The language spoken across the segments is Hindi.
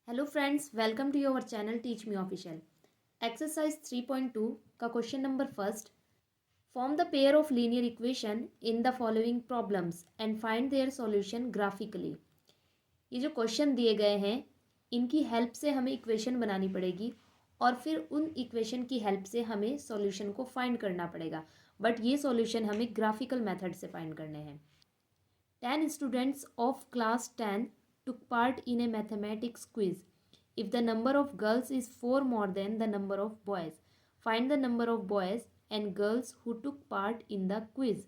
Hello friends, welcome to your channel Teach Me Official. Exercise 3.2 का question number first. Form the pair of linear equation in the following problems and find their solution graphically. ये जो क्वेश्चन दिए गए हैं इनकी हेल्प से हमें इक्वेशन बनानी पड़ेगी और फिर उन इक्वेशन की हेल्प से हमें सॉल्यूशन को फाइंड करना पड़ेगा। बट ये सॉल्यूशन हमें ग्राफिकल मेथड से फाइंड करने हैं। 10 students of class 10 took part in a mathematics quiz. If the number of girls is 4 more than the number of boys, find the number of boys and girls who took part in the quiz.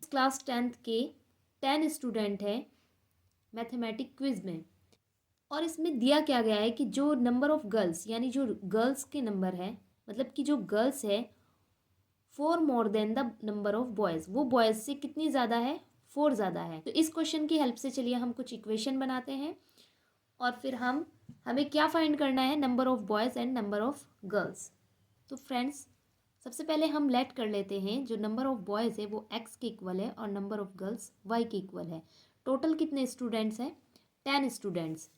Class 10th के 10 स्टूडेंट हैं मैथमेटिक क्विज में और इसमें दिया क्या गया है कि जो नंबर ऑफ गर्ल्स यानी जो गर्ल्स के नंबर है, मतलब कि जो गर्ल्स है 4 more than the number of boys, वो बॉयज़ से कितनी ज़्यादा है, 4 ज़्यादा है। तो इस क्वेश्चन की हेल्प से चलिए हम कुछ इक्वेशन बनाते हैं और फिर हमें क्या फाइंड करना है, number of boys and number of girls. तो फ्रेंड्स, सबसे पहले हम लेट कर लेते हैं जो नंबर ऑफ बॉयज़ है वो x के इक्वल है और नंबर ऑफ गर्ल्स y के इक्वल है। टोटल कितने स्टूडेंट्स हैं, 10 स्टूडेंट्स।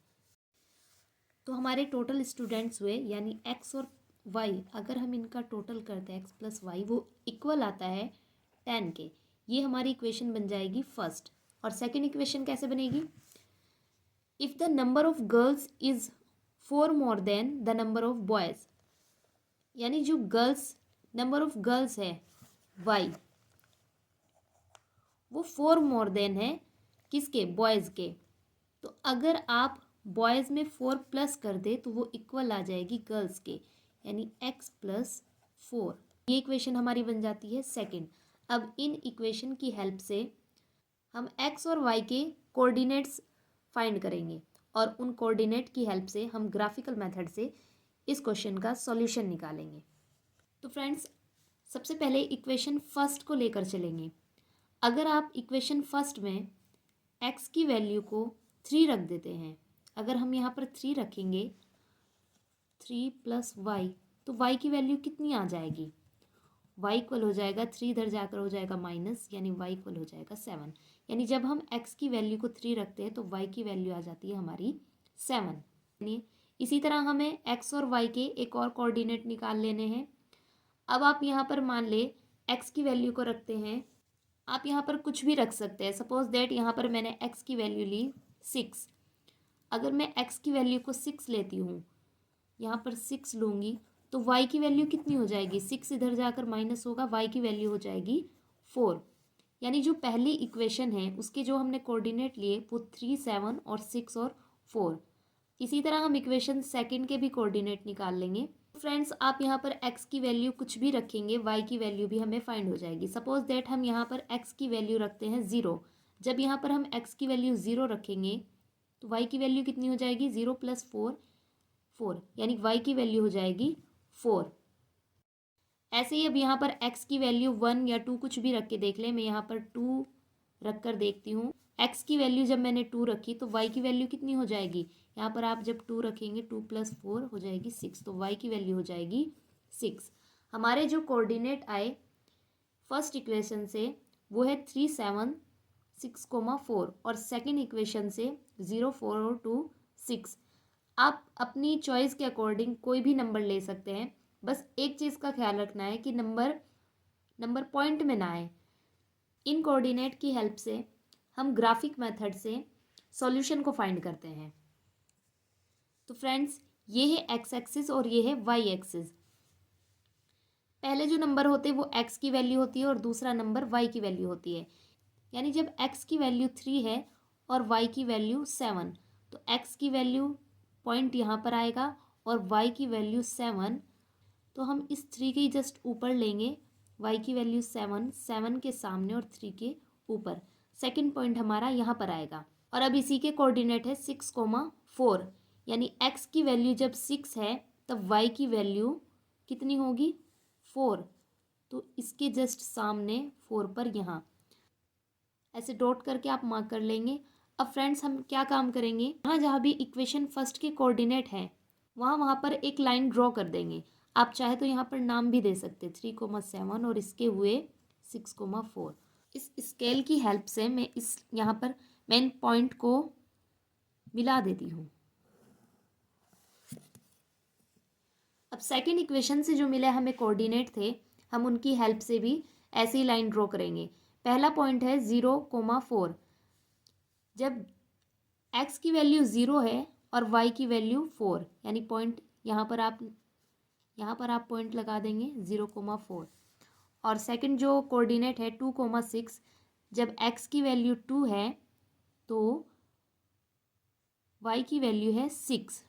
तो हमारे टोटल स्टूडेंट्स हुए यानी x और y, अगर हम इनका टोटल करते हैं x प्लस वाई, वो इक्वल आता है 10 के। ये हमारी इक्वेशन बन जाएगी फर्स्ट। और सेकंड इक्वेशन कैसे बनेगी, if the number of girls is 4 more than the number of boys, यानी जो गर्ल्स नंबर ऑफ गर्ल्स है y, वो 4 मोर देन है किसके, बॉयज़ के। तो अगर आप बॉयज़ में 4 प्लस कर दे तो वो इक्वल आ जाएगी गर्ल्स के, यानी x प्लस 4। ये इक्वेशन हमारी बन जाती है सेकंड। अब इन इक्वेशन की हेल्प से हम x और y के कोऑर्डिनेट्स फाइंड करेंगे और उन कोऑर्डिनेट की हेल्प से हम ग्राफिकल मेथड से इस क्वेश्चन का सॉल्यूशन निकालेंगे। तो फ्रेंड्स, सबसे पहले इक्वेशन फर्स्ट को लेकर चलेंगे। अगर आप इक्वेशन फर्स्ट में x की वैल्यू को 3 रख देते हैं, अगर हम यहाँ पर 3 रखेंगे, 3 प्लस वाई, तो y की वैल्यू कितनी आ जाएगी, y इक्वल हो जाएगा 3, इधर जाकर हो जाएगा माइनस, यानी y इक्वल हो जाएगा 7। यानी जब हम x की वैल्यू को 3 रखते हैं तो y की वैल्यू आ जाती है हमारी 7। यानी इसी तरह हमें x और y के एक और कोऑर्डिनेट निकाल लेने हैं। अब आप यहाँ पर मान ले x की वैल्यू को रखते हैं, आप यहाँ पर कुछ भी रख सकते हैं। सपोज दैट यहाँ पर मैंने x की वैल्यू ली 6। अगर मैं x की वैल्यू को 6 लेती हूँ, यहाँ पर 6 लूँगी, तो y की वैल्यू कितनी हो जाएगी, 6 इधर जाकर माइनस होगा, y की वैल्यू हो जाएगी 4। यानी जो पहली इक्वेशन है उसके जो हमने कोऑर्डिनेट लिए वो 3, 7 और 6 और 4। इसी तरह हम इक्वेशन सेकंड के भी कोऑर्डिनेट निकाल लेंगे। फ्रेंड्स, आप यहाँ पर x की वैल्यू कुछ भी रखेंगे, y की वैल्यू भी हमें फाइंड हो जाएगी। सपोज दैट हम यहाँ पर x की वैल्यू रखते हैं 0। जब यहाँ पर हम x की वैल्यू 0 रखेंगे तो y की वैल्यू कितनी हो जाएगी, 0 प्लस 4, 4, यानी y की वैल्यू हो जाएगी 4। ऐसे ही अब यहाँ पर x की वैल्यू 1 या 2 कुछ भी रख के देख लें। मैं यहाँ पर 2 रख कर देखती हूँ। x की वैल्यू जब मैंने 2 रखी तो y की वैल्यू कितनी हो जाएगी, यहाँ पर आप जब 2 रखेंगे 2 प्लस 4 हो जाएगी 6, तो y की वैल्यू हो जाएगी 6। हमारे जो कोऑर्डिनेट आए फर्स्ट इक्वेशन से वो है 3, 7, 6, 4 और सेकेंड इक्वेशन से 0, 4 और 2, 6। आप अपनी चॉइस के अकॉर्डिंग कोई भी नंबर ले सकते हैं। बस एक चीज़ का ख्याल रखना है कि नंबर पॉइंट में ना आए। इन कोऑर्डिनेट की हेल्प से हम ग्राफिक मेथड से सॉल्यूशन को फाइंड करते हैं। तो फ्रेंड्स, ये है एक्स एक्सिस और ये है वाई एक्सिस। पहले जो नंबर होते हैं वो एक्स की वैल्यू होती है और दूसरा नंबर वाई की वैल्यू होती है। यानी जब एक्स की वैल्यू 3 है और वाई की वैल्यू 7, तो एक्स की वैल्यू पॉइंट यहाँ पर आएगा और वाई की वैल्यू 7, तो हम इस 3 के जस्ट ऊपर लेंगे। y की वैल्यू 7, 7 के सामने और 3 के ऊपर सेकंड पॉइंट हमारा यहाँ पर आएगा। और अब इसी के कोऑर्डिनेट है 6, 4, यानी x की वैल्यू जब 6 है तब y की वैल्यू कितनी होगी, 4। तो इसके जस्ट सामने 4 पर यहाँ ऐसे डॉट करके आप मार्क कर लेंगे। अब फ्रेंड्स, हम क्या काम करेंगे, जहाँ जहाँ भी इक्वेशन फर्स्ट के कोऑर्डिनेट हैं वहाँ पर एक लाइन ड्रॉ कर देंगे। आप चाहे तो यहाँ पर नाम भी दे सकते, 3, 7 और इसके हुए 6, 4। इस स्केल की हेल्प से मैं यहाँ पर मेन पॉइंट को मिला देती हूँ। अब सेकंड इक्वेशन से जो मिला हमें कोऑर्डिनेट थे, हम उनकी हेल्प से भी ऐसे ही लाइन ड्रॉ करेंगे। पहला पॉइंट है 0,4। जब x की वैल्यू 0 है और y की वैल्यू 4, यानी पॉइंट यहाँ पर आप पॉइंट लगा देंगे 0,4। और सेकंड जो कोऑर्डिनेट है 2,6, जब x की वैल्यू 2 है तो y की वैल्यू है 6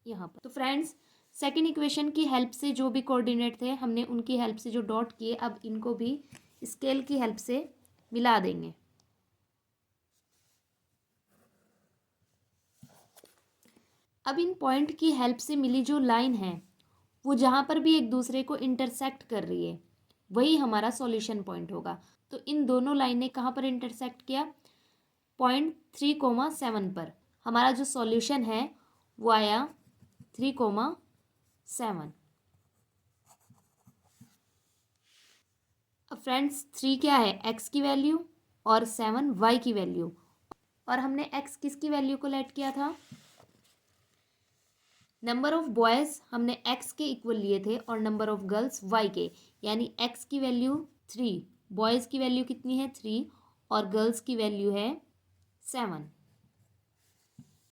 यहाँ पर। तो फ्रेंड्स, सेकंड इक्वेशन की हेल्प से जो भी कोऑर्डिनेट थे हमने उनकी हेल्प से जो डॉट किए, अब इनको भी स्केल की हेल्प से मिला देंगे। अब इन पॉइंट की हेल्प से मिली जो लाइन है वो जहाँ पर भी एक दूसरे को इंटरसेक्ट कर रही है वही हमारा सॉल्यूशन पॉइंट होगा। तो इन दोनों लाइन ने कहाँ पर इंटरसेक्ट किया? पॉइंट 3,7 पर। हमारा जो सॉल्यूशन है वो आया 3,7। अब फ्रेंड्स, 3 क्या है? x की वैल्यू और 7 y की वैल्यू। और हमने x किसकी वैल्यू को लेट किया था? नंबर ऑफ बॉयज़ हमने x के इक्वल लिए थे और नंबर ऑफ गर्ल्स y के, यानी x की वैल्यू 3, बॉयज़ की वैल्यू कितनी है 3 और गर्ल्स की वैल्यू है 7।